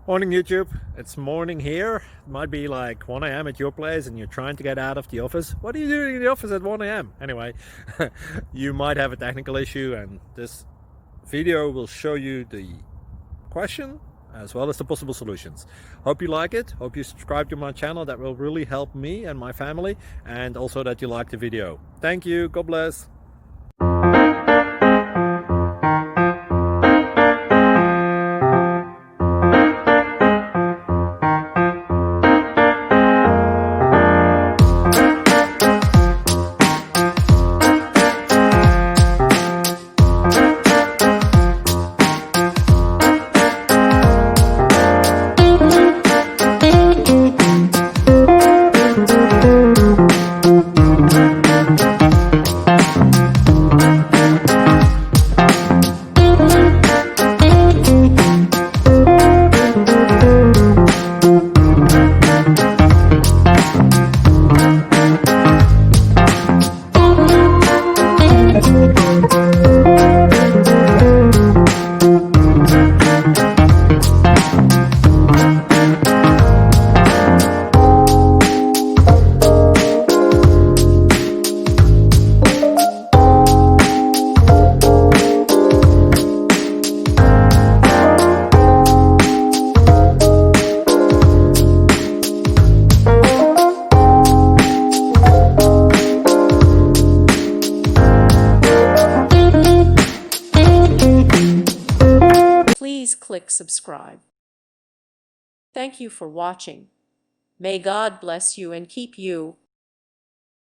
Morning YouTube, it's morning here. It might be like 1 a.m. at your place and you're trying to get out of the office. What are you doing in the office at 1 a.m.? Anyway, you might have a technical issue and this video will show you the question as well as the possible solutions. Hope you like it, hope you subscribe to my channel. That will really help me and my family, and also that you like the video. Thank you, God bless. Please click subscribe. Thank you for watching. May God bless you and keep you.